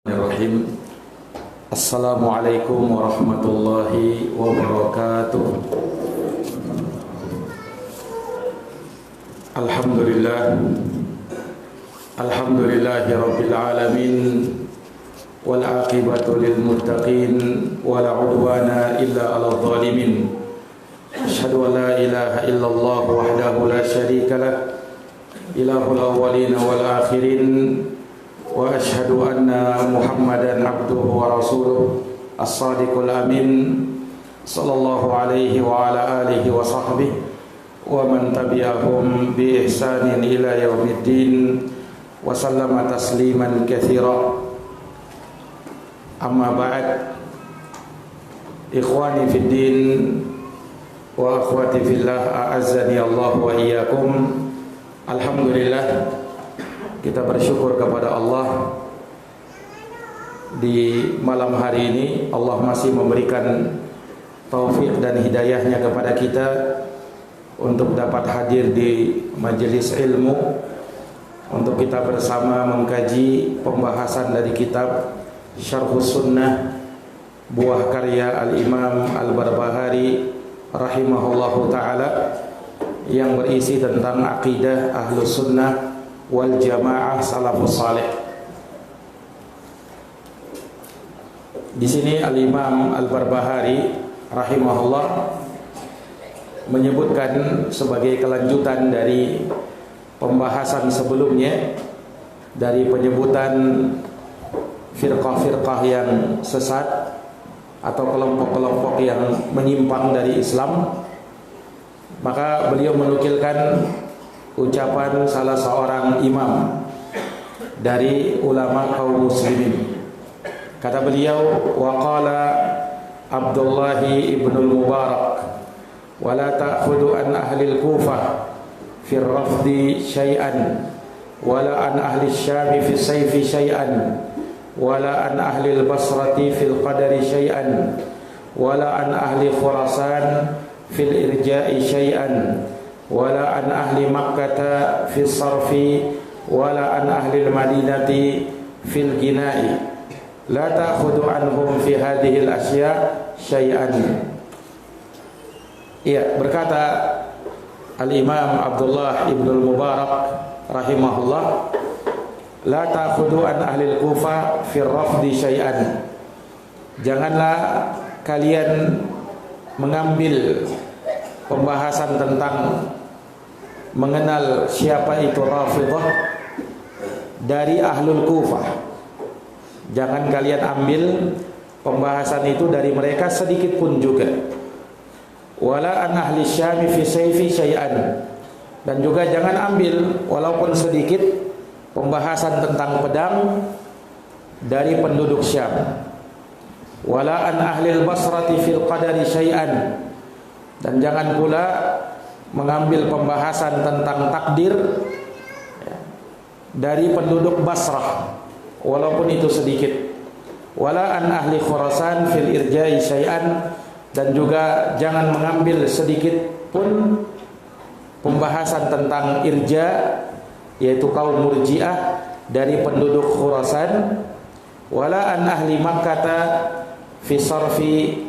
Bismillahirrahmanirrahim. Assalamualaikum warahmatullahi wabarakatuh. Alhamdulillahi rabbil alamin, wal aqibatu lil muttaqin, wala udwana illa 'alal zalimin. Asyhadu an la ilaha illallah wahdahu la syarika lah, ilahul awwalin wal akhirin. Wa asyhadu anna Muhammadan abduhu wa rasuluh as-sadiqul amin, sallallahu alaihi wa ala alihi wa sahbihi wa man tabi'ahum bi ihsanin ila yaumiddin wa sallama tasliman katsira. Amma ba'd. Ikhwani fid din wa akhwati fillah, a'azzani Allah wa iyyakum. Alhamdulillah, kita bersyukur kepada Allah, di malam hari ini Allah masih memberikan taufik dan hidayahnya kepada kita untuk dapat hadir di majelis ilmu, untuk kita bersama mengkaji pembahasan dari kitab Syarhus Sunnah, buah karya Al-Imam Al-Barbahari rahimahullahu ta'ala, yang berisi tentang akidah Ahlus Sunnah wal Jamaah Salafus Saleh. Di sini Al-Imam Al-Barbahari rahimahullah menyebutkan sebagai kelanjutan dari pembahasan sebelumnya, dari penyebutan firqah-firqah yang sesat atau kelompok-kelompok yang menyimpang dari Islam. Maka beliau menukilkan ucapan salah seorang imam dari ulama kaum muslimin. Kata beliau, wa qala Abdullah ibn al-Mubarak, wa la ta'khudhu an ahli al-Kufah fi ar-rafdi syai'an, wa la an ahli asy-Syam fi as-sayfi syai'an, wa la an ahli al-Basrati fi al-qadari syai'an, wa la an ahli Khurasan fi al-irja'i syai'an, wala an ahli Makkah fi sarfi, wala an ahli al-Madinati fil ginai, la ta'khudhu anhum fi hadhihi al-asya' syai'an. Ya, berkata Al-Imam Abdullah ibn al-Mubarak rahimahullah, la ta'khudhu an ahli al-Kufah fi rafdi syai'an. Janganlah kalian mengambil pembahasan tentang mengenal siapa itu Rafidhah dari Ahlul Kufah. Jangan kalian ambil pembahasan itu dari mereka sedikit pun juga. Wala an ahli Syam fi sayfi syai'an. Dan juga jangan ambil walaupun sedikit pembahasan tentang pedang dari penduduk Syam. Wala an ahli al-Basrati fil qadari syai'an. Dan jangan pula mengambil pembahasan tentang takdir dari penduduk Basrah walaupun itu sedikit. Wala an ahli Khurasan fil irja'i syai'an. Dan juga jangan mengambil sedikit pun pembahasan tentang irja, yaitu kaum Murji'ah, dari penduduk Khurasan. Wala an ahli Makkah fi sarfi,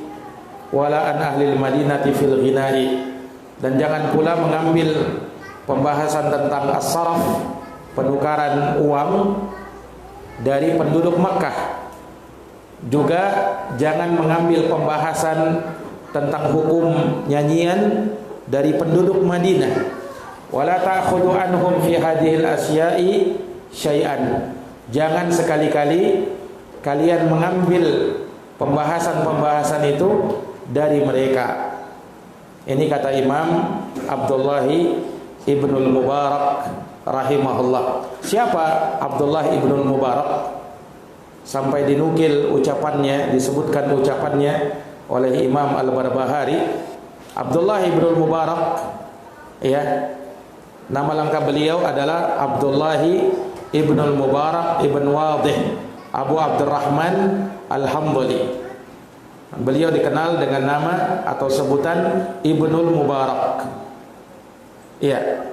wala an ahli al-Madinati fil ghina'i. Dan jangan pula mengambil pembahasan tentang as-sarf, penukaran uang, dari penduduk Makkah. Juga jangan mengambil pembahasan tentang hukum nyanyian dari penduduk Madinah. Wala ta'khudhu anhum fi hadhil asya'i syai'an. Jangan sekali-kali kalian mengambil pembahasan-pembahasan itu dari mereka. Ini kata Imam Abdullah ibnul Mubarak rahimahullah. Siapa Abdullah ibnul Mubarak? Sampai dinukil ucapannya, disebutkan ucapannya oleh Imam Al-Barbahari. Abdullah ibnul Mubarak, ya, nama lengkap beliau adalah Abdullah ibnul Mubarak ibn Wadih Abu Abdurrahman Al-Hambali. Beliau dikenal dengan nama atau sebutan Ibnul Mubarak. Iya.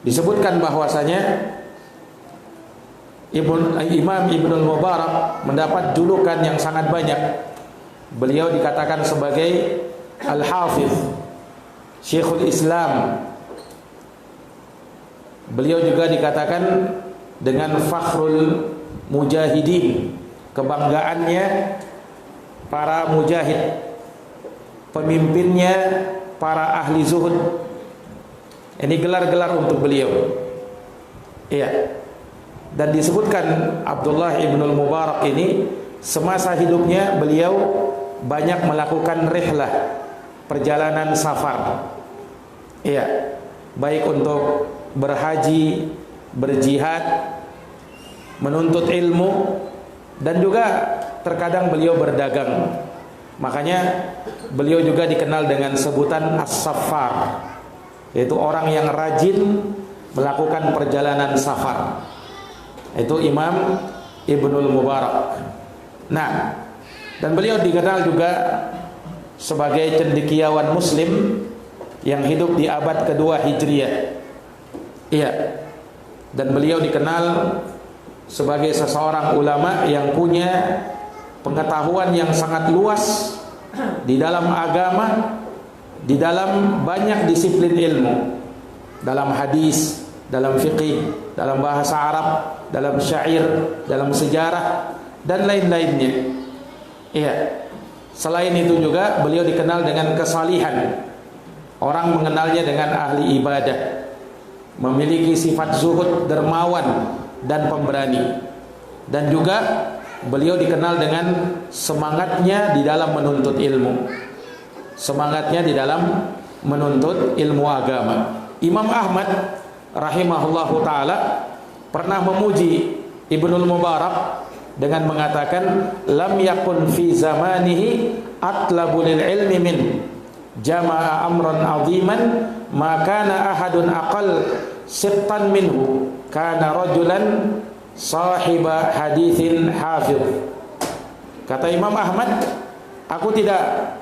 Disebutkan bahwasanya Imam Ibnul Mubarak mendapat julukan yang sangat banyak. Beliau dikatakan sebagai Al-Hafiz, Syekhul Islam. Beliau juga dikatakan dengan Fakhrul Mujahidin, kebanggaannya para mujahid, pemimpinnya para ahli zuhud. Ini gelar-gelar untuk beliau. Iya. Dan disebutkan Abdullah Ibnul Mubarak ini semasa hidupnya beliau banyak melakukan rihlah, perjalanan safar. Iya. Baik untuk berhaji, berjihad, menuntut ilmu, dan juga terkadang beliau berdagang. Makanya beliau juga dikenal dengan sebutan as-saffar, yaitu orang yang rajin melakukan perjalanan safar. Itu Imam Ibnul Mubarak. Nah, dan beliau dikenal juga sebagai cendekiawan muslim yang hidup di abad kedua Hijriah. Iya. Dan beliau dikenal sebagai seseorang ulama yang punya pengetahuan yang sangat luas di dalam agama, di dalam banyak disiplin ilmu, dalam hadis, dalam fikih, dalam bahasa Arab, dalam syair, dalam sejarah, dan lain-lainnya. Iya. Selain itu juga beliau dikenal dengan kesalihan. Orang mengenalnya dengan ahli ibadah, memiliki sifat zuhud, dermawan, dan pemberani. Dan juga beliau dikenal dengan semangatnya di dalam menuntut ilmu, semangatnya di dalam menuntut ilmu agama. Imam Ahmad rahimahullahu ta'ala pernah memuji Ibnul Mubarak dengan mengatakan, lam yakun fi zamanihi atlabu lil ilmi min jama'a amran aziman ma kana ahadun aqal sittan minhu kana rajulan sahiba hadithin hafiz. Kata Imam Ahmad, aku tidak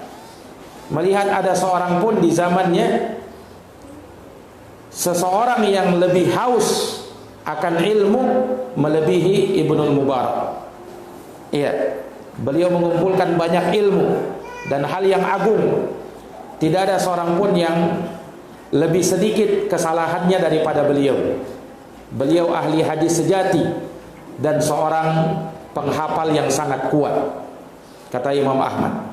melihat ada seorang pun di zamannya seseorang yang lebih haus akan ilmu melebihi Ibnul Mubarak. Iya, beliau mengumpulkan banyak ilmu dan hal yang agung. Tidak ada seorang pun yang lebih sedikit kesalahannya daripada beliau. Beliau ahli hadis sejati dan seorang penghafal yang sangat kuat, kata Imam Ahmad.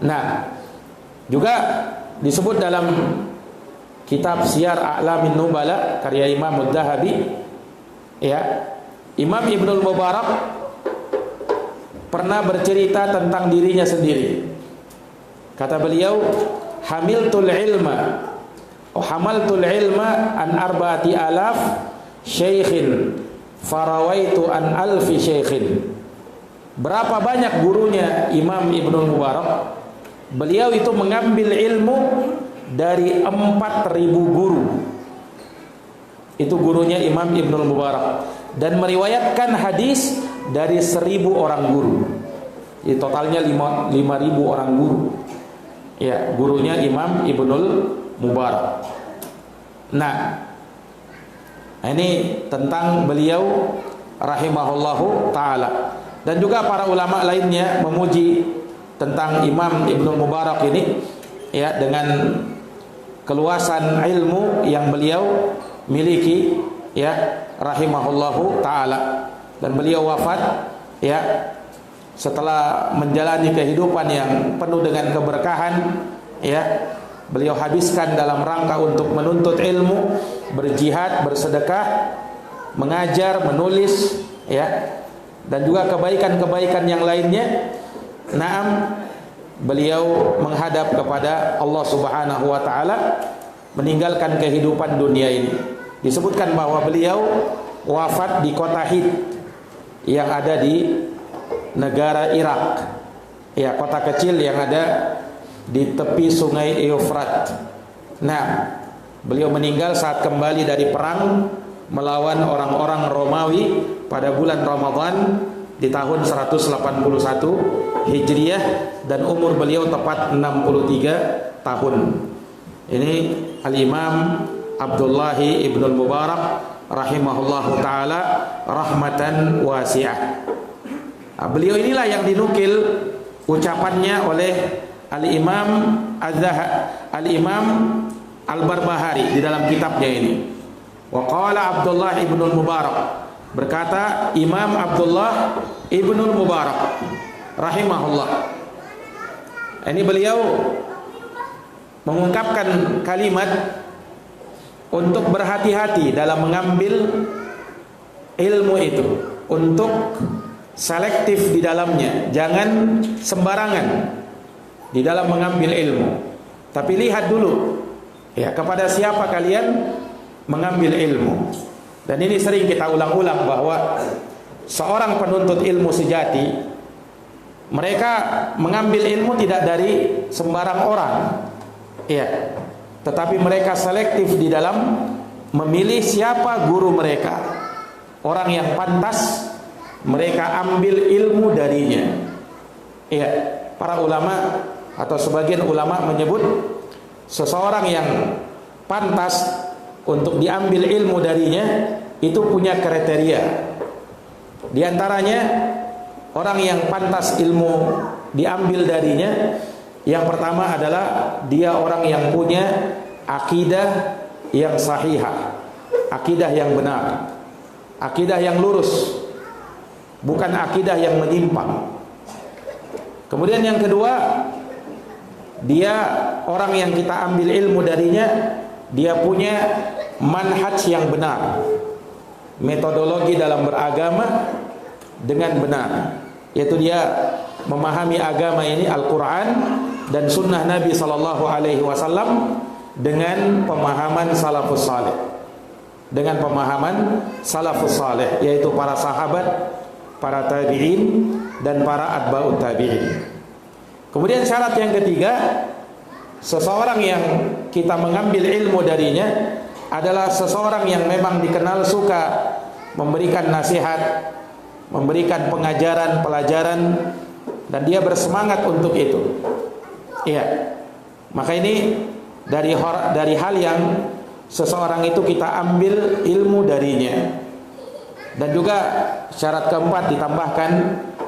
Nah, juga disebut dalam kitab Siyar A'lamin Nubala karya Imam Ad-Dahabi, ya, Imam Ibnul Mubarak pernah bercerita tentang dirinya sendiri. Kata beliau, hamaltul ilma an arba'ati alaf syaikhin farawaitu an alfi syaikhin. Berapa banyak gurunya Imam Ibnul Mubarak? Beliau itu mengambil ilmu dari 4.000 guru. Itu gurunya Imam Ibnul Mubarak, dan meriwayatkan hadis dari 1.000 orang guru. Jadi totalnya 5.000 orang guru. Ya, gurunya Imam Ibnul Mubarak. Nah, ini tentang beliau rahimahullahu ta'ala. Dan juga para ulama lainnya memuji tentang Imam Ibnul Mubarak ini, ya, dengan keluasan ilmu yang beliau miliki, ya, rahimahullahu ta'ala. Dan beliau wafat, ya, setelah menjalani kehidupan yang penuh dengan keberkahan, ya. Beliau habiskan dalam rangka untuk menuntut ilmu, berjihad, bersedekah, mengajar, menulis, ya, dan juga kebaikan-kebaikan yang lainnya. Naam, beliau menghadap kepada Allah Subhanahu wa taala, meninggalkan kehidupan dunia ini. Disebutkan bahwa beliau wafat di kota Hid yang ada di negara Irak. Ya, kota kecil yang ada di tepi sungai Eufrat. Nah, beliau meninggal saat kembali dari perang melawan orang-orang Romawi pada bulan Ramadan di tahun 181 Hijriah, dan umur beliau tepat 63 tahun. Ini Al-Imam Abdullah Ibnul Mubarak rahimahullahu taala rahmatan wasi'ah. Beliau inilah yang dinukil ucapannya oleh Al-Imam Al-Imam Al-Barbahari di dalam kitabnya ini. Wa qala Abdullah ibn Mubarak, berkata Imam Abdullah ibn Mubarak rahimahullah. Ini beliau mengungkapkan kalimat untuk berhati-hati dalam mengambil ilmu itu, untuk selektif di dalamnya, jangan sembarangan di dalam mengambil ilmu. Tapi lihat dulu ya, kepada siapa kalian mengambil ilmu. Dan ini sering kita ulang-ulang bahwa seorang penuntut ilmu sejati, mereka mengambil ilmu tidak dari sembarang orang, ya, tetapi mereka selektif di dalam memilih siapa guru mereka, orang yang pantas mereka ambil ilmu darinya. Ya, para ulama atau sebagian ulama menyebut seseorang yang pantas untuk diambil ilmu darinya itu punya kriteria. Di antaranya orang yang pantas ilmu diambil darinya, yang pertama adalah dia orang yang punya akidah yang sahihah, akidah yang benar, akidah yang lurus, bukan akidah yang menyimpang. Kemudian yang kedua, dia orang yang kita ambil ilmu darinya, dia punya manhaj yang benar, metodologi dalam beragama dengan benar, yaitu dia memahami agama ini, Al-Quran dan sunnah Nabi SAW dengan pemahaman salafus saleh, dengan pemahaman salafus saleh, yaitu para sahabat, para tabi'in dan para atba'ut tabi'in. Kemudian syarat yang ketiga, seseorang yang kita mengambil ilmu darinya adalah seseorang yang memang dikenal suka memberikan nasihat, memberikan pengajaran, pelajaran, dan dia bersemangat untuk itu. Iya. Maka ini dari hal yang seseorang itu kita ambil ilmu darinya. Dan juga syarat keempat ditambahkan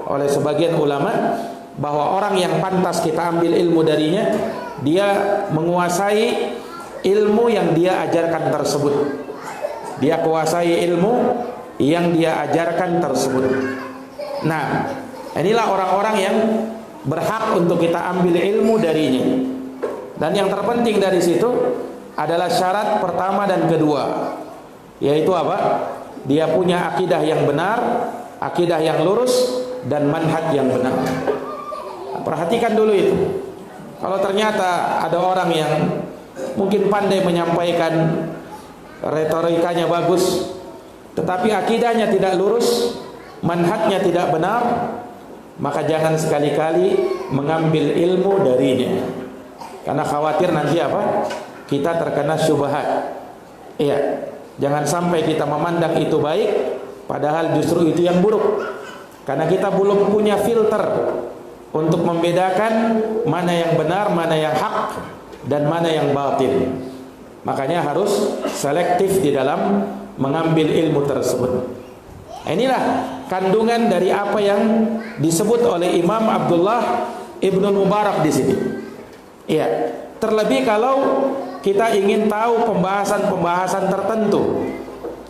oleh sebagian ulama bahwa orang yang pantas kita ambil ilmu darinya, dia menguasai ilmu yang dia ajarkan tersebut. Dia kuasai ilmu yang dia ajarkan tersebut. Nah, inilah orang-orang yang berhak untuk kita ambil ilmu darinya. Dan yang terpenting dari situ adalah syarat pertama dan kedua, yaitu apa? Dia punya akidah yang benar, akidah yang lurus, dan manhaj yang benar. Perhatikan dulu itu. Kalau ternyata ada orang yang mungkin pandai menyampaikan, retorikanya bagus, tetapi akidahnya tidak lurus, manhajnya tidak benar, maka jangan sekali-kali mengambil ilmu darinya, karena khawatir nanti apa? Kita terkena syubhat. Iya, jangan sampai kita memandang itu baik, padahal justru itu yang buruk, karena kita belum punya filter untuk membedakan mana yang benar, mana yang hak, dan mana yang batil. Makanya harus selektif di dalam mengambil ilmu tersebut. Inilah kandungan dari apa yang disebut oleh Imam Abdullah ibn Mubarak di sini. Iya, terlebih kalau kita ingin tahu pembahasan-pembahasan tertentu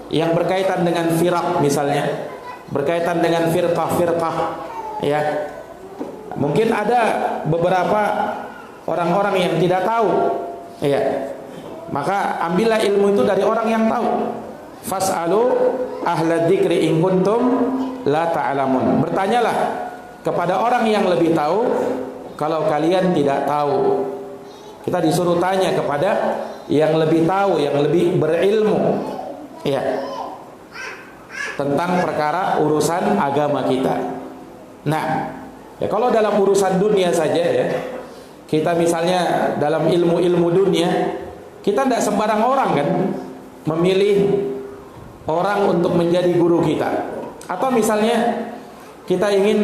yang berkaitan dengan firaq misalnya, berkaitan dengan firqah-firqah, ya. Mungkin ada beberapa orang-orang yang tidak tahu, ya. Maka ambillah ilmu itu dari orang yang tahu. Fas'alu ahla dzikri in kuntum la ta'lamun. Bertanyalah kepada orang yang lebih tahu kalau kalian tidak tahu. Kita disuruh tanya kepada yang lebih tahu, yang lebih berilmu, ya, tentang perkara urusan agama kita. Nah, ya, kalau dalam urusan dunia saja, ya, kita misalnya dalam ilmu-ilmu dunia, kita tidak sembarang orang kan memilih orang untuk menjadi guru kita. Atau misalnya kita ingin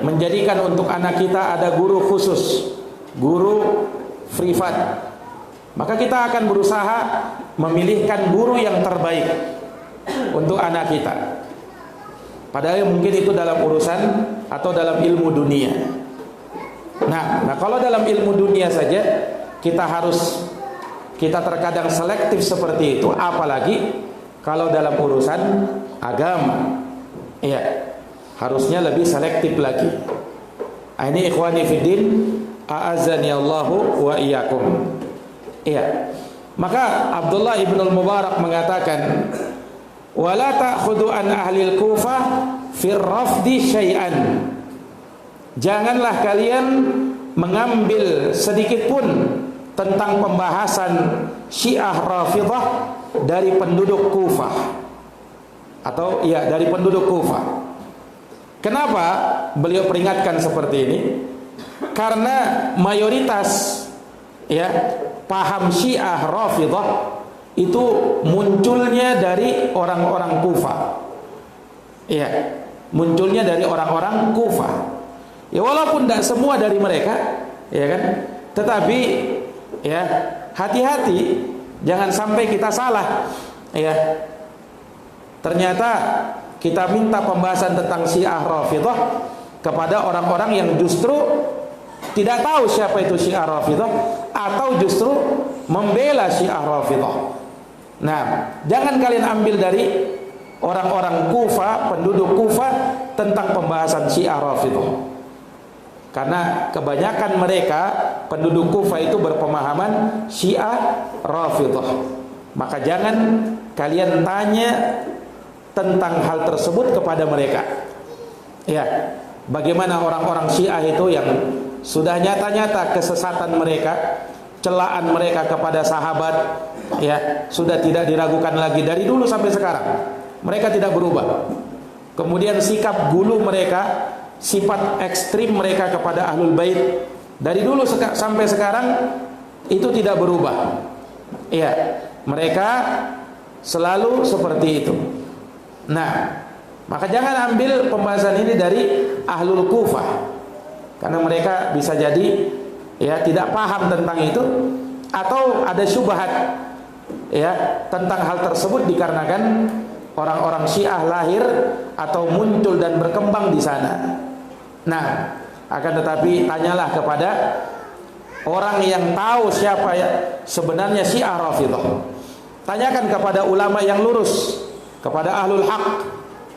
menjadikan untuk anak kita ada guru khusus, guru privat, maka kita akan berusaha memilihkan guru yang terbaik untuk anak kita. Padahal mungkin itu dalam urusan atau dalam ilmu dunia. Nah kalau dalam ilmu dunia saja kita terkadang selektif seperti itu, apalagi kalau dalam urusan agama. Iya, harusnya lebih selektif lagi. Ini ikhwani fiddin, a'azzani Allahu wa iyyakum. Iya. Maka Abdullah ibn al-Mubarak mengatakan, wala ta'khudhu an ahli al-Kufah fir rafdi syai'an. Janganlah kalian mengambil sedikit pun tentang pembahasan Syiah Rafidhah dari penduduk Kufah, atau ya dari penduduk Kufah. Kenapa beliau peringatkan seperti ini? Karena mayoritas ya paham Syiah Rafidhah itu munculnya dari orang-orang Kufah. Ya, munculnya dari orang-orang Kufah. Ya walaupun tidak semua dari mereka, ya kan? Tetapi ya hati-hati jangan sampai kita salah. Ya. Ternyata kita minta pembahasan tentang Syiah Rafidhah kepada orang-orang yang justru tidak tahu siapa itu Syiah Rafidhah, atau justru membela Syiah Rafidhah. Nah, jangan kalian ambil dari orang-orang Kufah, penduduk Kufah, tentang pembahasan Syiah Rafidhah. Karena kebanyakan mereka penduduk Kufah itu berpemahaman Syiah Rafidhah. Maka jangan kalian tanya tentang hal tersebut kepada mereka. Ya, bagaimana orang-orang Syiah itu yang sudah nyata-nyata kesesatan mereka, celaan mereka kepada sahabat, ya, sudah tidak diragukan lagi dari dulu sampai sekarang. Mereka tidak berubah. Kemudian sikap gulu mereka, sifat ekstrim mereka kepada Ahlul Bait dari dulu sampai sekarang itu tidak berubah. Ya, mereka selalu seperti itu. Nah, maka jangan ambil pembahasan ini dari Ahlul Kufah, karena mereka bisa jadi ya tidak paham tentang itu, atau ada syubhat ya tentang hal tersebut dikarenakan orang-orang Syiah lahir atau muncul dan berkembang di sana. Nah, akan tetapi tanyalah kepada orang yang tahu siapa ya sebenarnya Syiah Rafidhah. Tanyakan kepada ulama yang lurus, kepada ahlul haq,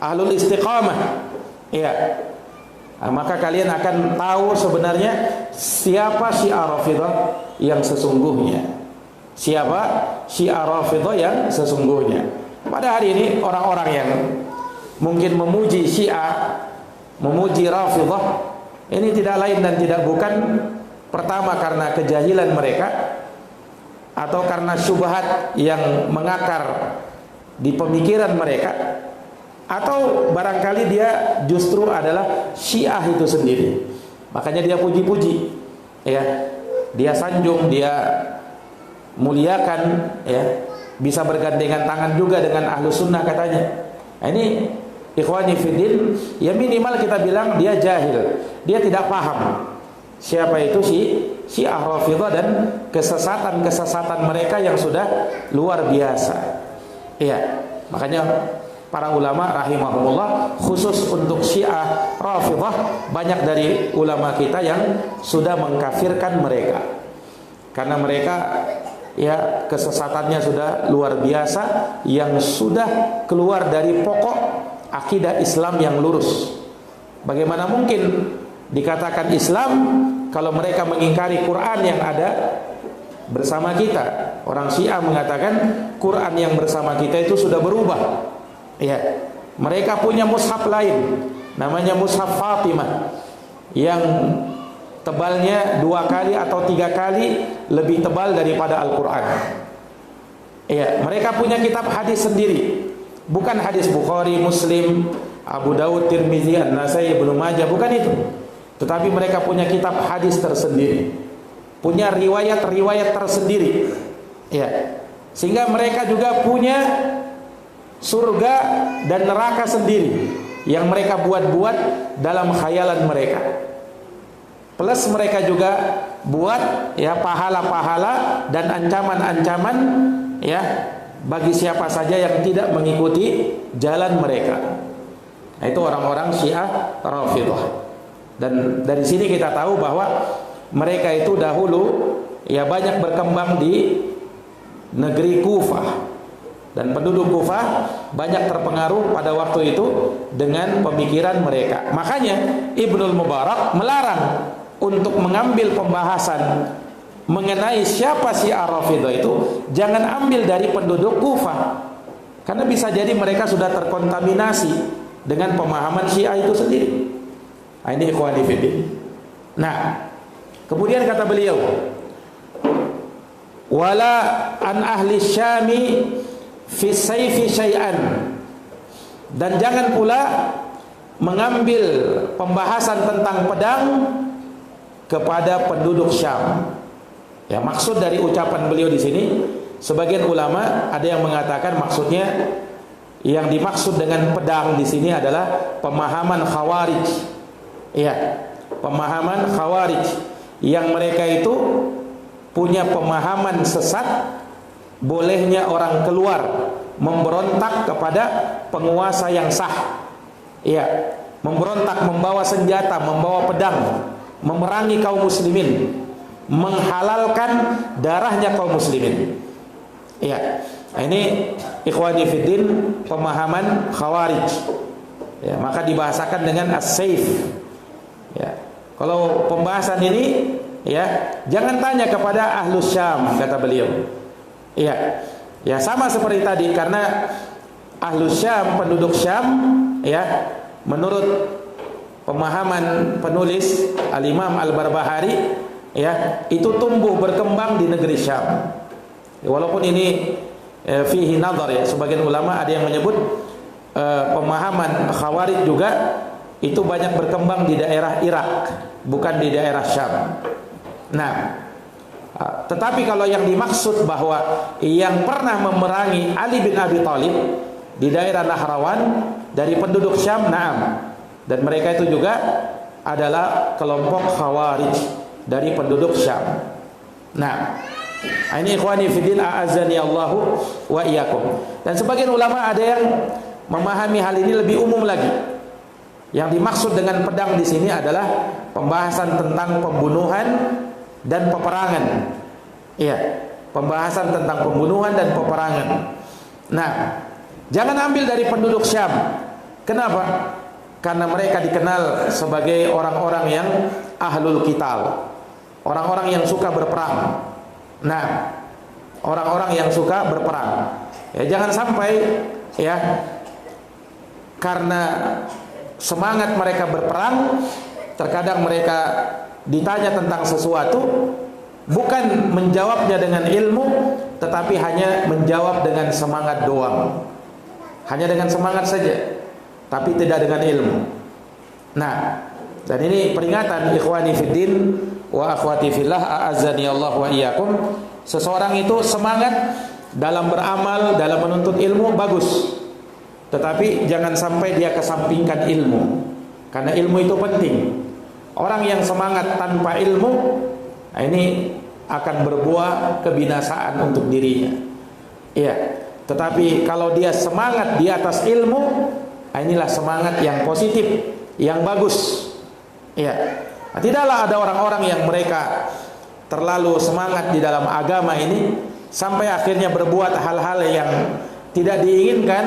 ahlul istiqamah. Ya. Nah, maka kalian akan tahu sebenarnya siapa Syiah Rafidhah yang sesungguhnya. Siapa Syiah Rafidhah yang sesungguhnya. Pada hari ini orang-orang yang mungkin memuji Syiah, memuji Rafidhah, ini tidak lain dan tidak bukan pertama karena kejahilan mereka, atau karena syubhat yang mengakar di pemikiran mereka, atau barangkali dia justru adalah Syiah itu sendiri. Makanya dia puji-puji, ya, dia sanjung, dia muliakan, ya, bisa bergandengan tangan juga dengan ahlu sunnah katanya. Nah, ini ikhwani fiddin, ya minimal kita bilang dia jahil, dia tidak paham siapa itu Syiah Rafidhah dan kesesatan-kesesatan mereka yang sudah luar biasa. Iya, makanya para ulama rahimahumullah khusus untuk Syiah Rafidhah banyak dari ulama kita yang sudah mengkafirkan mereka, karena mereka ya kesesatannya sudah luar biasa, yang sudah keluar dari pokok akidah Islam yang lurus. Bagaimana mungkin dikatakan Islam kalau mereka mengingkari Quran yang ada bersama kita? Orang Syiah mengatakan Quran yang bersama kita itu sudah berubah. Ya, mereka punya mushaf lain, namanya mushaf Fatimah, yang tebalnya 2 kali atau 3 kali lebih tebal daripada Al-Quran. Ya, mereka punya kitab hadis sendiri, bukan hadis Bukhari, Muslim, Abu Dawud, Tirmizi, An-Nasai, Ibnu Majah, bukan itu. Tetapi mereka punya kitab hadis tersendiri, punya riwayat-riwayat tersendiri. Ya, sehingga mereka juga punya surga dan neraka sendiri yang mereka buat-buat dalam khayalan mereka. plus mereka juga buat ya pahala-pahala dan ancaman-ancaman ya bagi siapa saja yang tidak mengikuti jalan mereka. Nah, itu orang-orang Syiah Rafidhah. Dan dari sini kita tahu bahwa mereka itu dahulu ya banyak berkembang di negeri Kufah, dan penduduk Kufah banyak terpengaruh pada waktu itu dengan pemikiran mereka. Makanya Ibnul Mubarak melarang untuk mengambil pembahasan mengenai siapa Syiah Rafidhah itu, jangan ambil dari penduduk Kufah, karena bisa jadi mereka sudah terkontaminasi dengan pemahaman Syiah itu sendiri. Nah, ini ikhwani fillah. Nah, kemudian kata beliau, wala an ahli Syami fi sayfi syai'an, dan jangan pula mengambil pembahasan tentang pedang kepada penduduk Syam. Ya, maksud dari ucapan beliau di sini, sebagian ulama ada yang mengatakan maksudnya yang dimaksud dengan pedang di sini adalah pemahaman Khawarij. Ya, pemahaman Khawarij yang mereka itu punya pemahaman sesat, bolehnya orang keluar memberontak kepada penguasa yang sah. Ya, memberontak membawa senjata, membawa pedang, memerangi kaum muslimin, menghalalkan darahnya kaum muslimin. Ya, ini ikhwani fiddin pemahaman Khawarij. Ya, maka dibahasakan dengan as-saif. Ya, kalau pembahasan ini ya jangan tanya kepada Ahlus Syam, kata beliau. Ya, ya sama seperti tadi, karena Ahlus Syam, penduduk Syam, ya menurut pemahaman penulis Al-Imam Al-Barbahari, ya itu tumbuh berkembang di negeri Syam. Walaupun ini fihi nazar, ya sebagian ulama ada yang menyebut pemahaman Khawarij juga itu banyak berkembang di daerah Irak, bukan di daerah Syam. Nah, tetapi kalau yang dimaksud bahwa yang pernah memerangi Ali bin Abi Thalib di daerah Nahrawan dari penduduk Syam, na'am, dan mereka itu juga adalah kelompok Khawarij dari penduduk Syam. Nah, ini ikhwani fiddin a'azzani Allahu wa iyyakum. Dan sebagian ulama ada yang memahami hal ini lebih umum lagi. Yang dimaksud dengan pedang di sini adalah pembahasan tentang pembunuhan dan peperangan. Iya, pembahasan tentang pembunuhan dan peperangan. Nah, jangan ambil dari penduduk Syam. Kenapa? Karena mereka dikenal sebagai orang-orang yang ahlul qital, orang-orang yang suka berperang. Nah, orang-orang yang suka berperang. Ya, jangan sampai ya karena semangat mereka berperang, terkadang mereka ditanya tentang sesuatu, bukan menjawabnya dengan ilmu, tetapi hanya menjawab dengan semangat doang. Hanya dengan semangat saja, tapi tidak dengan ilmu. Nah, dan ini peringatan ikhwani fiddin wa akhwati fillah a'azzani Allah wa iyyakum. Seseorang itu semangat dalam beramal, dalam menuntut ilmu, bagus. Tetapi jangan sampai dia kesampingkan ilmu, karena ilmu itu penting. Orang yang semangat tanpa ilmu, nah ini akan berbuah kebinasaan untuk dirinya. Iya. Tetapi kalau dia semangat di atas ilmu, nah inilah semangat yang positif, yang bagus. Iya. Nah, tidaklah ada orang-orang yang mereka terlalu semangat di dalam agama ini sampai akhirnya berbuat hal-hal yang tidak diinginkan.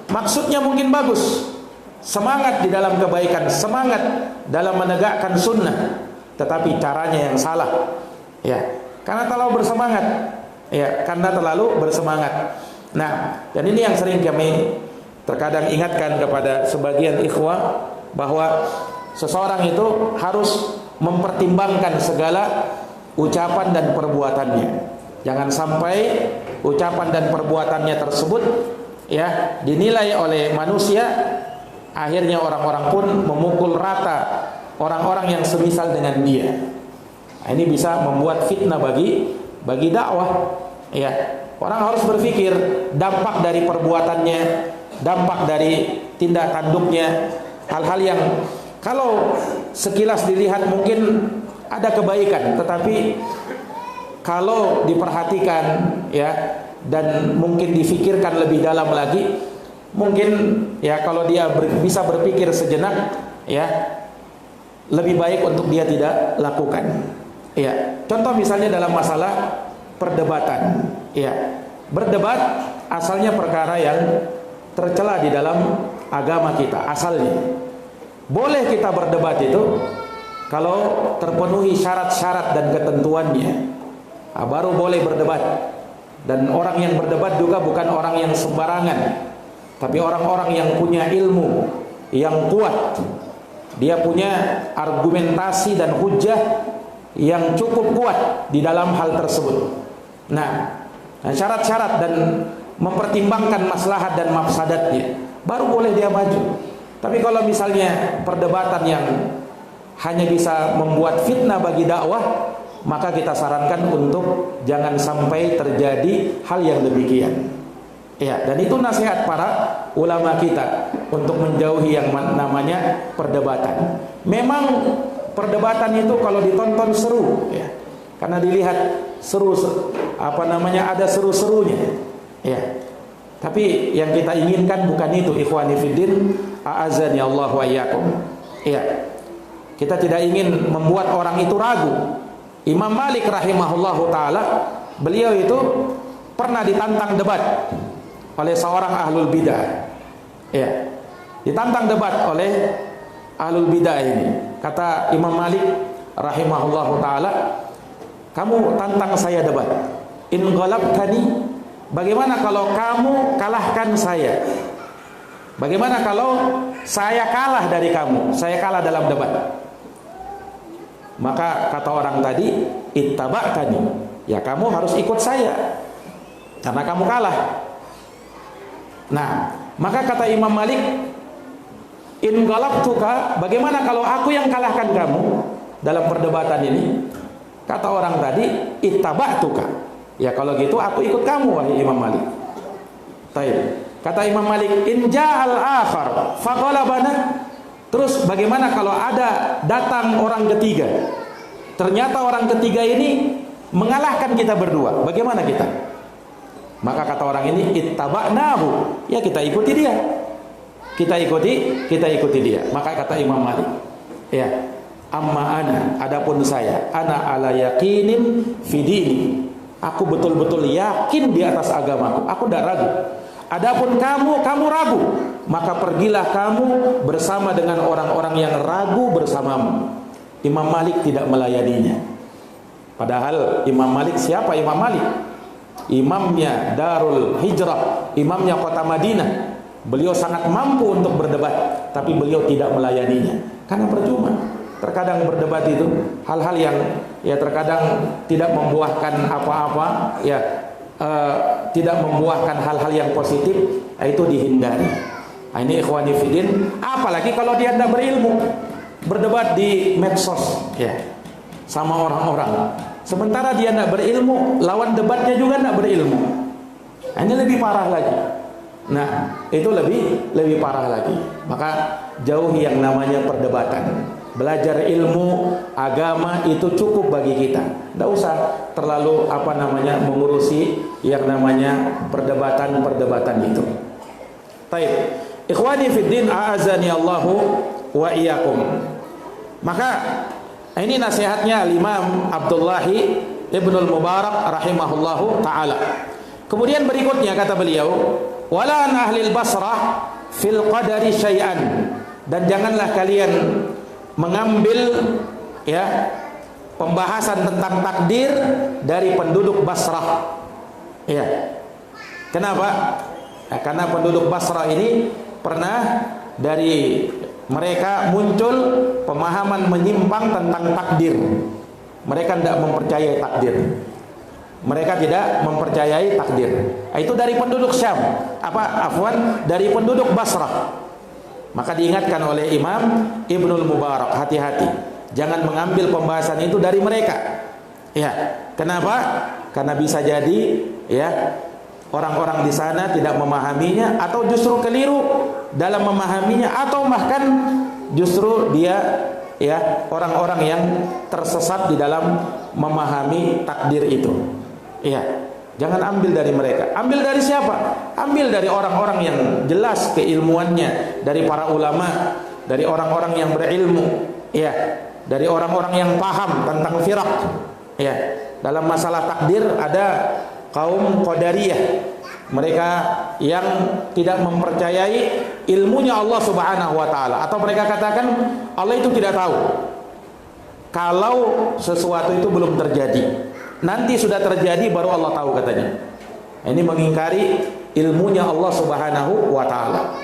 Maksudnya mungkin bagus, semangat di dalam kebaikan, semangat dalam menegakkan sunnah, tetapi caranya yang salah. Ya, karena terlalu bersemangat. Ya, karena terlalu bersemangat. Nah, dan ini yang sering kami terkadang ingatkan kepada sebagian ikhwah, bahwa seseorang itu harus mempertimbangkan segala ucapan dan perbuatannya. Jangan sampai ucapan dan perbuatannya tersebut ya dinilai oleh manusia, akhirnya orang-orang pun memukul rata orang-orang yang semisal dengan dia. Nah, ini bisa membuat fitnah bagi dakwah. Ya, orang harus berpikir dampak dari perbuatannya, dampak dari tindak tanduknya, hal-hal yang kalau sekilas dilihat mungkin ada kebaikan, tetapi kalau diperhatikan ya dan mungkin difikirkan lebih dalam lagi, mungkin ya kalau dia bisa berpikir sejenak ya lebih baik untuk dia tidak lakukan. Ya, contoh misalnya dalam masalah perdebatan. Ya, berdebat asalnya perkara yang tercela di dalam agama kita asalnya. Boleh kita berdebat itu kalau terpenuhi syarat-syarat dan ketentuannya, baru boleh berdebat. Dan orang yang berdebat juga bukan orang yang sembarangan, tapi orang-orang yang punya ilmu yang kuat. Dia punya argumentasi dan hujjah yang cukup kuat di dalam hal tersebut. Nah, syarat-syarat dan mempertimbangkan maslahat dan mafsadatnya, baru boleh dia maju. Tapi kalau misalnya perdebatan yang hanya bisa membuat fitnah bagi dakwah, maka kita sarankan untuk jangan sampai terjadi hal yang demikian. Ya, dan itu nasihat para ulama kita untuk menjauhi yang namanya perdebatan. Memang perdebatan itu kalau ditonton seru, ya, karena dilihat seru, ada seru-serunya, ya. Tapi yang kita inginkan bukan itu, ikhwani fiddin, a'azani Allah wa iyyakum. Ya, kita tidak ingin membuat orang itu ragu. Imam Malik rahimahullahu taala, beliau itu pernah ditantang debat oleh seorang ahlul bidah. Ya, ditantang debat oleh ahlul bidah ini. Kata Imam Malik rahimahullahu taala, kamu tantang saya debat. In ghalabtani, bagaimana kalau kamu kalahkan saya? Bagaimana kalau saya kalah dari kamu? Saya kalah dalam debat. Maka kata orang tadi, ittaba'tani, ya kamu harus ikut saya karena kamu kalah. Nah, maka kata Imam Malik, in ghalabtuka, bagaimana kalau aku yang kalahkan kamu dalam perdebatan ini? Kata orang tadi, ittaba'tuka, ya kalau gitu aku ikut kamu wahai Imam Malik. Baik. Kata Imam Malik, in ja'al akhar faghalabana, terus bagaimana kalau ada datang orang ketiga, ternyata orang ketiga ini mengalahkan kita berdua, bagaimana kita? Maka kata orang ini, ittaba'nahu, ya kita ikuti dia. Kita ikuti dia. Maka kata Imam Malik, ya, amma ana, adapun saya, ana ala yaqinin fi dini, aku betul-betul yakin di atas agamaku, aku tidak ragu. Adapun kamu ragu, maka pergilah kamu bersama dengan orang-orang yang ragu bersamamu. Imam Malik tidak melayaninya. Padahal Imam Malik siapa? Imam Malik, imamnya Darul Hijrah, imamnya kota Madinah. Beliau sangat mampu untuk berdebat, tapi beliau tidak melayaninya karena percuma. Terkadang berdebat itu hal-hal yang ya terkadang tidak membuahkan apa-apa, ya tidak membuahkan hal-hal yang positif, itu dihindari. Nah, ini ikhwani fiddin, apalagi kalau dia tidak berilmu, berdebat di medsos ya sama orang-orang, sementara dia tidak berilmu, lawan debatnya juga tidak berilmu. Nah, ini lebih parah lagi. Nah, itu lebih parah lagi. Maka jauhi yang namanya perdebatan. Belajar ilmu agama itu cukup bagi kita. Tidak usah terlalu mengurusi yang namanya perdebatan itu. Baik, ikhwani fiddin, a'azani Allahu wa iyyakum. Maka ini nasihatnya Imam Abdullah Ibnul Mubarak rahimahullahu taala. Kemudian berikutnya kata beliau, wala an ahlil Basrah fil qadari syai'an, dan janganlah kalian mengambil ya pembahasan tentang takdir dari penduduk Basrah. Ya. Kenapa? Nah, karena penduduk Basrah ini pernah dari mereka muncul pemahaman menyimpang tentang takdir. Mereka tidak mempercayai takdir. Mereka tidak mempercayai takdir. Itu dari penduduk Syam. Dari penduduk Basrah. Maka diingatkan oleh Imam Ibnul Mubarak, hati-hati, jangan mengambil pembahasan itu dari mereka. Ya, kenapa? Karena bisa jadi ya orang-orang di sana tidak memahaminya, atau justru keliru dalam memahaminya, atau bahkan justru dia ya orang-orang yang tersesat di dalam memahami takdir itu. Ya, jangan ambil dari mereka. Ambil dari siapa? Ambil dari orang-orang yang jelas keilmuannya, dari para ulama, dari orang-orang yang berilmu, ya, dari orang-orang yang paham tentang firaq. Ya, dalam masalah takdir ada kaum Qadariyah. Mereka yang tidak mempercayai ilmunya Allah Subhanahu wa taala, atau mereka katakan Allah itu tidak tahu kalau sesuatu itu belum terjadi. Nanti sudah terjadi baru Allah tahu katanya. Ini mengingkari ilmunya Allah Subhanahu wa taala.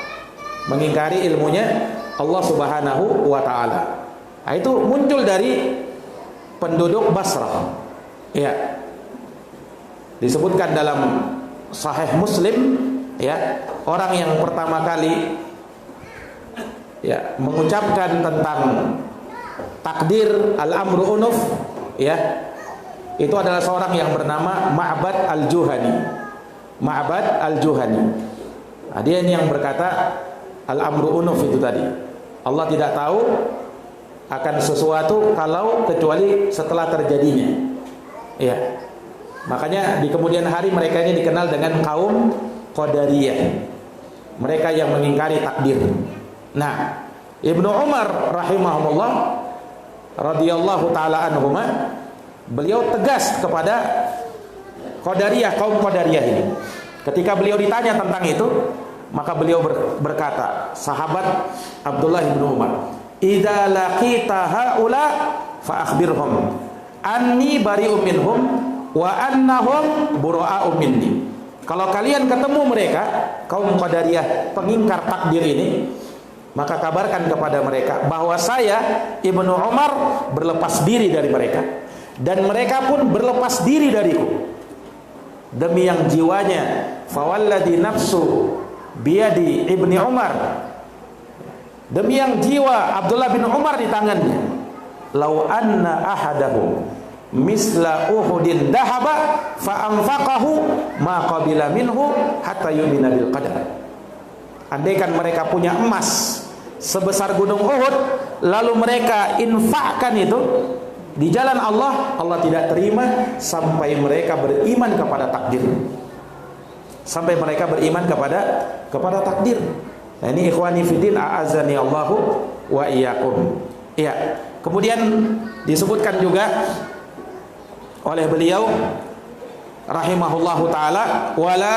Mengingkari ilmunya Allah Subhanahu wa taala. Nah, itu muncul dari penduduk Basrah. Ya. Disebutkan dalam Sahih Muslim, ya, orang yang pertama kali ya mengucapkan tentang takdir al-amru unuf, ya, itu adalah seorang yang bernama Ma'bad al-Juhani. Ma'bad al-Juhani. Nah, dia yang berkata al-amru unuf itu tadi. Allah tidak tahu akan sesuatu kalau kecuali setelah terjadinya. Ya. Makanya di kemudian hari mereka ini dikenal dengan kaum Qadariyah. Mereka yang mengingkari takdir. Nah, Ibnu Umar rahimahullah radhiyallahu taala anhuma, beliau tegas kepada Qadariyah, kaum Qadariyah ini. Ketika beliau ditanya tentang itu, maka beliau berkata, sahabat Abdullah bin Umar, "Idza laqita haula fa akhbirhum anni bari'um minhum wa annahum bura'u minni." Kalau kalian ketemu mereka, kaum Qadariyah pengingkar takdir ini, maka kabarkan kepada mereka bahwa saya Ibnu Umar berlepas diri dari mereka, dan mereka pun berlepas diri dariku. Demi yang jiwanya, fawalladhi nafsu biyadi Ibni Umar, demi yang jiwa Abdullah bin Umar di tangannya, lau anna ahadahum misla uhudin dahaba fa anfaqahu ma qabila minhu hatta yu'mina bil qadar. Andaikan mereka punya emas sebesar gunung Uhud, lalu mereka infakkan itu di jalan Allah, Allah tidak terima sampai mereka beriman kepada takdir. Sampai mereka beriman kepada takdir. Nah, ini ikhwani fiddin, a'azani Allahu wa iyyakum. Iya. Kemudian disebutkan juga oleh beliau rahimahullahu taala, wala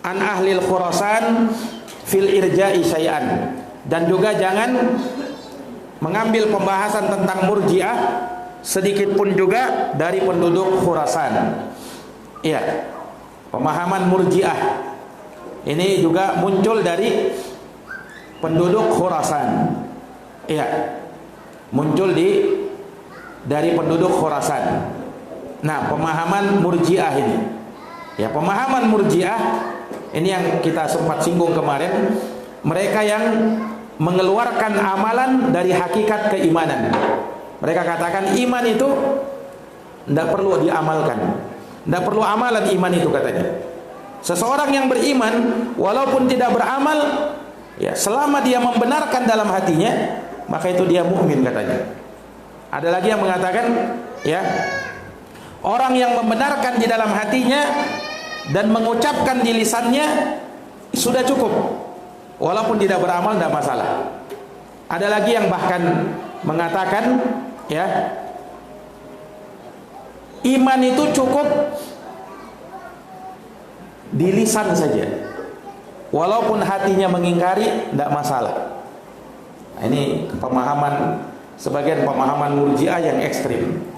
an ahlil Khurasan fil irja'i syai'an, dan juga jangan mengambil pembahasan tentang Murji'ah sedikit pun juga dari penduduk Khurasan. Iya. Pemahaman Murji'ah ini juga muncul dari penduduk Khurasan. Iya. Muncul dari penduduk Khurasan. Nah, pemahaman Murji'ah ini. Ya, pemahaman Murji'ah ini yang kita sempat singgung kemarin, mereka yang mengeluarkan amalan dari hakikat keimanan. Mereka katakan iman itu tidak perlu diamalkan, tidak perlu amalan iman itu katanya. Seseorang yang beriman walaupun tidak beramal, ya selama dia membenarkan dalam hatinya, maka itu dia mukmin katanya. Ada lagi yang mengatakan, ya, orang yang membenarkan di dalam hatinya dan mengucapkan di lisannya sudah cukup, walaupun tidak beramal tidak masalah. Ada lagi yang bahkan mengatakan, ya, iman itu cukup di lisan saja, walaupun hatinya mengingkari tidak masalah. Nah, ini pemahaman, sebagian pemahaman Murji'ah yang ekstrim.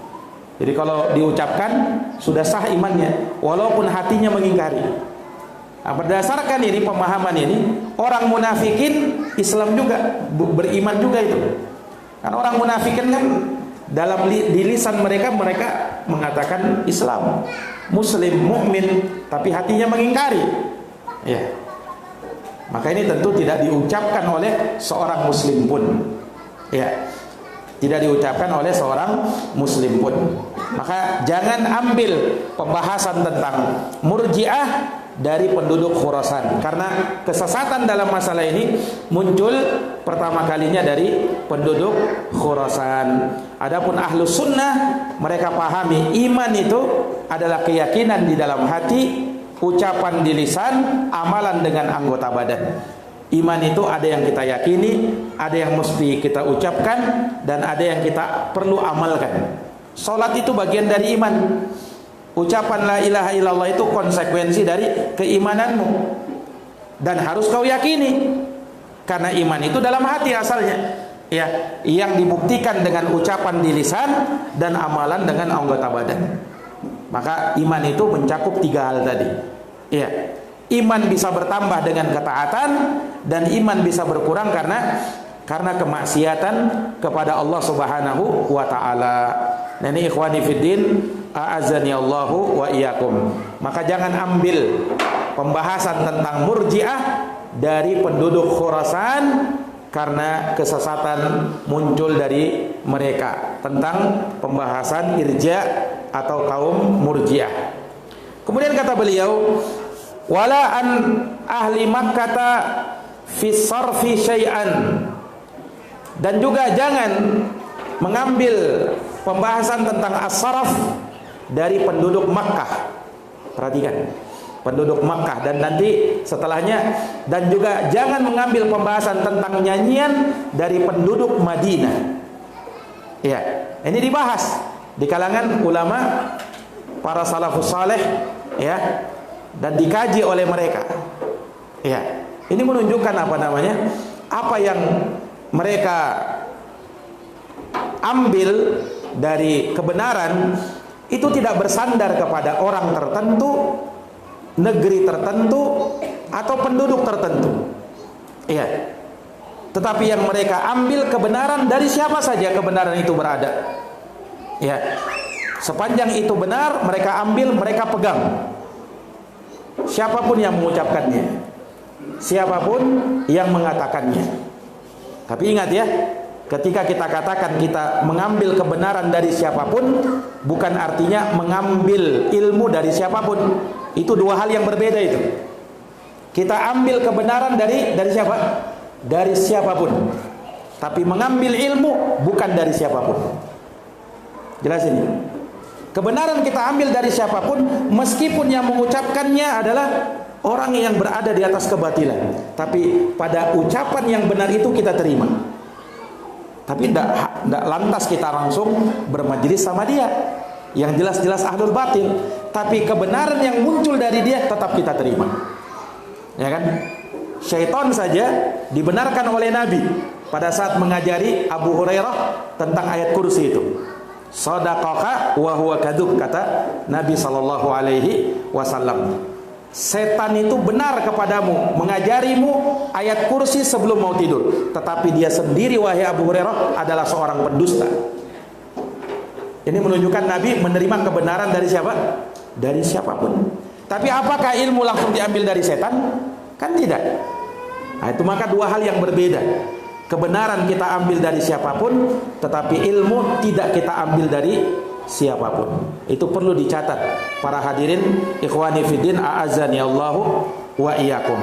Jadi kalau diucapkan sudah sah imannya walaupun hatinya mengingkari. Nah, berdasarkan ini pemahaman ini, orang munafikin Islam juga, beriman juga itu. Kan orang munafikin kan dalam di lisan mereka mengatakan Islam, Muslim, mukmin, tapi hatinya mengingkari. Ya. Maka ini tentu tidak diucapkan oleh seorang muslim pun. Ya. Tidak diucapkan oleh seorang muslim pun. Maka jangan ambil pembahasan tentang Murji'ah dari penduduk Khurasan. Karena kesesatan dalam masalah ini muncul pertama kalinya dari penduduk Khurasan. Adapun Ahlus Sunnah, mereka pahami iman itu adalah keyakinan di dalam hati, ucapan di lisan, amalan dengan anggota badan. Iman itu ada yang kita yakini, ada yang mesti kita ucapkan, dan ada yang kita perlu amalkan. Salat itu bagian dari iman. Ucapan la ilaha illallah itu konsekuensi dari keimananmu, dan harus kau yakini, karena iman itu dalam hati asalnya, ya, yang dibuktikan dengan ucapan di lisan dan amalan dengan anggota badan. Maka iman itu mencakup 3 hal tadi, ya. Iman bisa bertambah dengan ketaatan, dan iman bisa berkurang karena kemaksiatan kepada Allah Subhanahu wa taala. Nah, ini ikhwani fiddin, a'azzani Allahu wa iyyakum. Maka jangan ambil pembahasan tentang Murji'ah dari penduduk Khurasan, karena kesesatan muncul dari mereka tentang pembahasan Irja' atau kaum Murji'ah. Kemudian kata beliau, wala an ahli Makkah fi sarfi syai'an, dan juga jangan mengambil pembahasan tentang as-saraf dari penduduk Makkah. Perhatikan, penduduk Makkah, dan nanti setelahnya, dan juga jangan mengambil pembahasan tentang nyanyian dari penduduk Madinah. Ya, ini dibahas di kalangan ulama para salafus saleh, ya, dan dikaji oleh mereka. Ya, ini menunjukkan apa yang mereka ambil dari kebenaran itu tidak bersandar kepada orang tertentu, negeri tertentu, atau penduduk tertentu. Iya. Tetapi yang mereka ambil kebenaran dari siapa saja kebenaran itu berada. Ya. Sepanjang itu benar, mereka ambil, mereka pegang. Siapapun yang mengucapkannya, siapapun yang mengatakannya. Tapi ingat ya, ketika kita katakan kita mengambil kebenaran dari siapapun, bukan artinya mengambil ilmu dari siapapun. Itu 2 hal yang berbeda itu. Kita ambil kebenaran dari siapa? Dari siapapun. Tapi mengambil ilmu bukan dari siapapun. Jelas ini? Kebenaran kita ambil dari siapapun, meskipun yang mengucapkannya adalah orang yang berada di atas kebatilan. Tapi pada ucapan yang benar itu kita terima. Tapi tidak lantas kita langsung bermajelis sama dia, yang jelas-jelas ahlul batil. Tapi kebenaran yang muncul dari dia tetap kita terima. Ya kan? Syaitan saja dibenarkan oleh Nabi pada saat mengajari Abu Hurairah tentang ayat kursi itu. Shadaqaka wa huwa kadzub, kata Nabi sallallahu alaihi wasallam. Setan itu benar kepadamu, mengajarimu ayat kursi sebelum mau tidur, tetapi dia sendiri, wahai Abu Hurairah, adalah seorang pendusta. Ini menunjukkan Nabi menerima kebenaran dari siapa? Dari siapapun. Tapi apakah ilmu langsung diambil dari setan? Kan tidak. Nah, itu maka 2 hal yang berbeda. Kebenaran kita ambil dari siapapun, tetapi ilmu tidak kita ambil dari siapapun. Itu perlu dicatat para hadirin ikhwani fiddin, a'azzani Allahu wa iyyakum.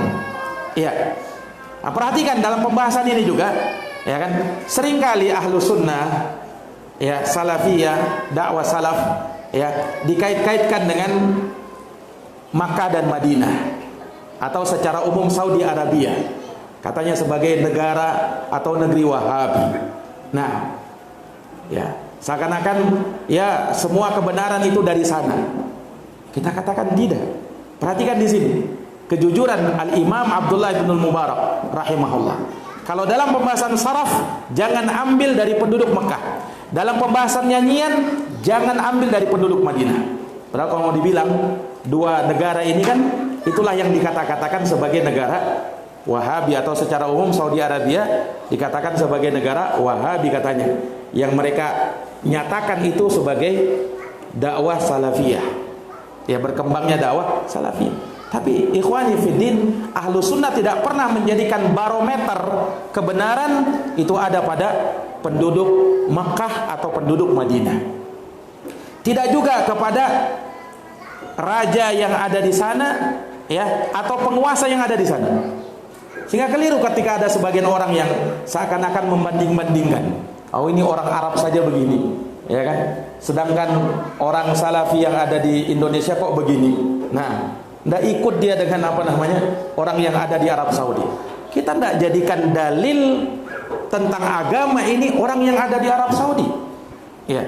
Iya. Nah, perhatikan dalam pembahasan ini juga, ya kan, seringkali ahlu sunnah, ya, salafiyah, dakwah salaf, ya, dikait-kaitkan dengan Makkah dan Madinah, atau secara umum Saudi Arabia, katanya sebagai negara atau negeri Wahabi. Nah, ya, seakan-akan ya semua kebenaran itu dari sana. Kita katakan tidak. Perhatikan di sini kejujuran Al-Imam Abdullah bin Mubarak rahimahullah. Kalau dalam pembahasan saraf, jangan ambil dari penduduk Mekah. Dalam pembahasan nyanyian, jangan ambil dari penduduk Madinah. Padahal kalau mau dibilang, 2 negara ini kan itulah yang dikatakan sebagai negara Wahabi, atau secara umum Saudi Arabia dikatakan sebagai negara Wahabi katanya, yang mereka nyatakan itu sebagai dakwah salafiyah, ya, berkembangnya dakwah salafiyah. Tapi ikhwani fiddin, ahlu sunnah tidak pernah menjadikan barometer kebenaran itu ada pada penduduk Makkah atau penduduk Madinah. Tidak juga kepada raja yang ada di sana, ya, atau penguasa yang ada di sana. Sehingga keliru ketika ada sebagian orang yang seakan-akan membanding-bandingkan. Oh, ini orang Arab saja begini, ya kan? Sedangkan orang Salafi yang ada di Indonesia kok begini. Nah, tidak ikut dia dengan orang yang ada di Arab Saudi. Kita tidak jadikan dalil tentang agama ini orang yang ada di Arab Saudi. Ya,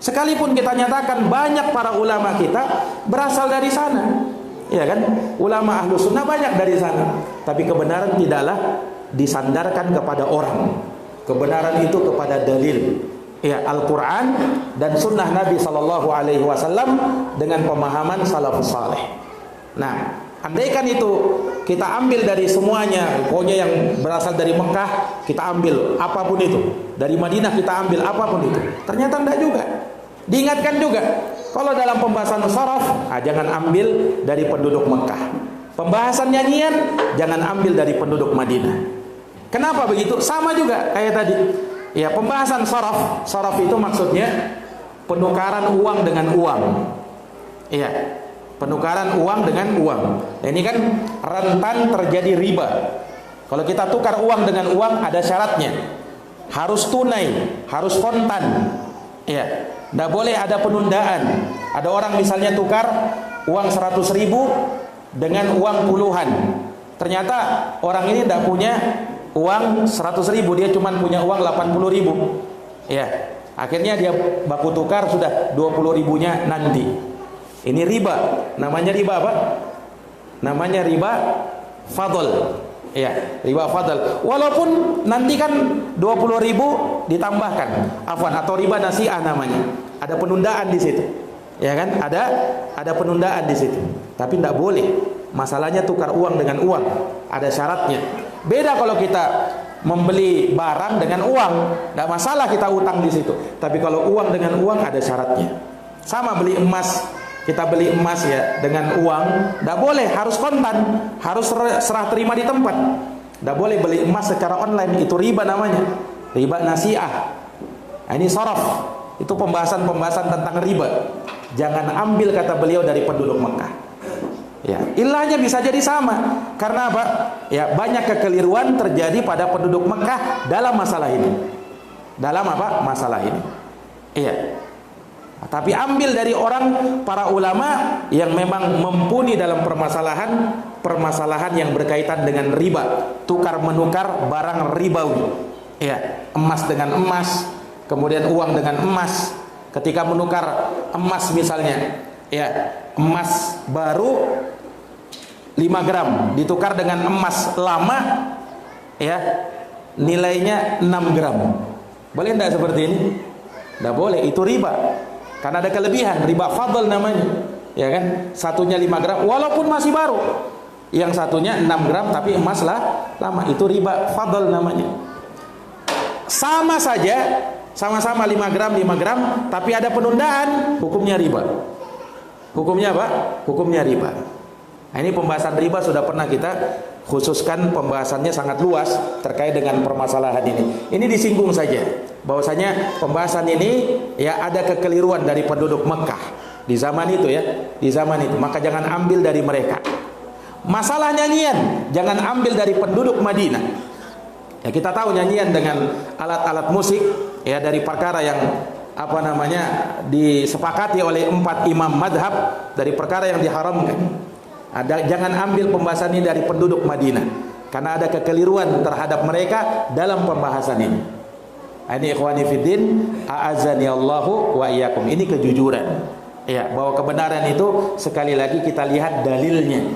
sekalipun kita nyatakan banyak para ulama kita berasal dari sana, ya kan? Ulama ahlu sunnah banyak dari sana. Tapi kebenaran tidaklah disandarkan kepada orang. Kebenaran itu kepada dalil, ya, Al-Quran dan Sunnah Nabi Sallallahu Alaihi Wasallam dengan pemahaman salafus saleh. Nah, andaikan itu kita ambil dari semuanya, pokoknya yang berasal dari Mekah kita ambil apapun itu, dari Madinah kita ambil apapun itu, ternyata tidak juga. Diingatkan juga, kalau dalam pembahasan saraf, jangan ambil dari penduduk Mekah. Pembahasan nyanyian, jangan ambil dari penduduk Madinah. Kenapa begitu? Sama juga kayak tadi. Ya, pembahasan saraf. Saraf itu maksudnya penukaran uang dengan uang. Iya, penukaran uang dengan uang. Nah, ini kan rentan terjadi riba. Kalau kita tukar uang dengan uang ada syaratnya. Harus tunai, harus kontan. Iya, tidak boleh ada penundaan. Ada orang misalnya tukar uang 100.000 dengan uang puluhan. Ternyata orang ini tidak punya uang 100.000, dia cuma punya uang 80.000. Ya, akhirnya dia baku tukar sudah 20.000-nya nanti. Ini riba. Namanya riba apa? Namanya riba fadl. Ya, riba fadl. Walaupun nanti kan 20.000 ditambahkan, atau riba nasi'ah namanya. Ada penundaan di situ. Ya kan? Ada penundaan di situ. Tapi tidak boleh. Masalahnya tukar uang dengan uang, ada syaratnya. Beda kalau kita membeli barang dengan uang, tidak masalah kita utang di situ. Tapi kalau uang dengan uang ada syaratnya. Sama beli emas, kita beli emas ya dengan uang, tidak boleh, harus kontan, harus serah terima di tempat. Tidak boleh beli emas secara online, itu riba namanya, riba nasi'ah. Nah, ini saraf, itu pembahasan tentang riba. Jangan ambil, kata beliau, dari penduduk Mekah. Ya, ilahnya bisa jadi sama. Karena apa? Ya, banyak kekeliruan terjadi pada penduduk Mekah dalam masalah ini. Dalam apa? Masalah ini. Iya. Tapi ambil dari para ulama yang memang mumpuni dalam permasalahan yang berkaitan dengan riba, tukar menukar barang ribawi. Iya, emas dengan emas, kemudian uang dengan emas. Ketika menukar emas misalnya, ya, emas baru 5 gram ditukar dengan emas lama, ya, nilainya 6 gram. Boleh tidak seperti ini? Tidak boleh, itu riba. Karena ada kelebihan, riba fadl namanya. Ya kan? Satunya 5 gram walaupun masih baru. Yang satunya 6 gram tapi emas lama, itu riba fadl namanya. Sama saja, sama-sama 5 gram, tapi ada penundaan, hukumnya riba. Hukumnya apa? Hukumnya riba. Nah, ini pembahasan riba sudah pernah kita khususkan, pembahasannya sangat luas terkait dengan permasalahan ini. Ini disinggung saja bahwasanya pembahasan ini ya ada kekeliruan dari penduduk Mekah di zaman itu, ya, di zaman itu. Maka jangan ambil dari mereka. Masalah nyanyian, jangan ambil dari penduduk Madinah. Ya, kita tahu nyanyian dengan alat-alat musik ya dari perkara yang disepakati oleh 4 imam madhab, dari perkara yang diharamkan. Jangan ambil pembahasan ini dari penduduk Madinah, karena ada kekeliruan terhadap mereka dalam pembahasan ini. Ini ikhwani fiddin, a'azani Allahu wa iyyakum. Ini kejujuran. Ya, bahwa kebenaran itu sekali lagi kita lihat dalilnya.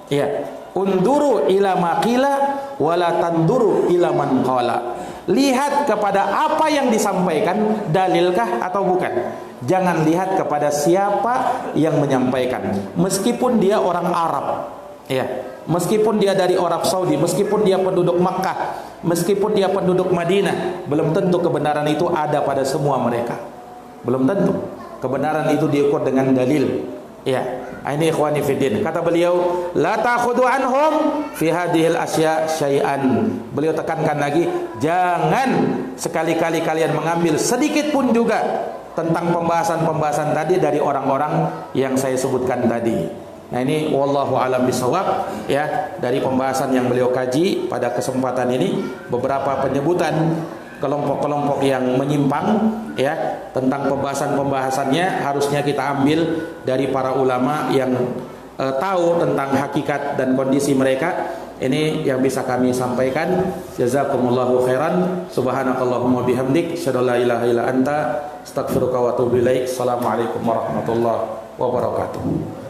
Ya, unduru ila maqila wala tanduru ila man qala. Lihat kepada apa yang disampaikan, dalilkah atau bukan. Jangan lihat kepada siapa yang menyampaikan, meskipun dia orang Arab, ya, meskipun dia dari Arab Saudi, meskipun dia penduduk Makkah, meskipun dia penduduk Madinah, belum tentu kebenaran itu ada pada semua mereka. Belum tentu. Kebenaran itu diukur dengan dalil. Ya, ini ikhwani fiddin. Kata beliau, la ta'khudhu anhum fi hadhil asya syai'an. Beliau tekankan lagi, jangan sekali-kali kalian mengambil sedikit pun juga tentang pembahasan-pembahasan tadi dari orang-orang yang saya sebutkan tadi. Nah ini wallahu alam bisawab ya, dari pembahasan yang beliau kaji pada kesempatan ini, beberapa penyebutan kelompok-kelompok yang menyimpang ya, tentang pembahasan-pembahasannya harusnya kita ambil dari para ulama yang tahu tentang hakikat dan kondisi mereka. Ini yang bisa kami sampaikan. Jazakumullahu khairan. Subhanakallahumma bihamdik, asyhadu an la ilaha illa anta, astaghfiruka wa atubu ilaik. Assalamualaikum warahmatullahi wabarakatuh.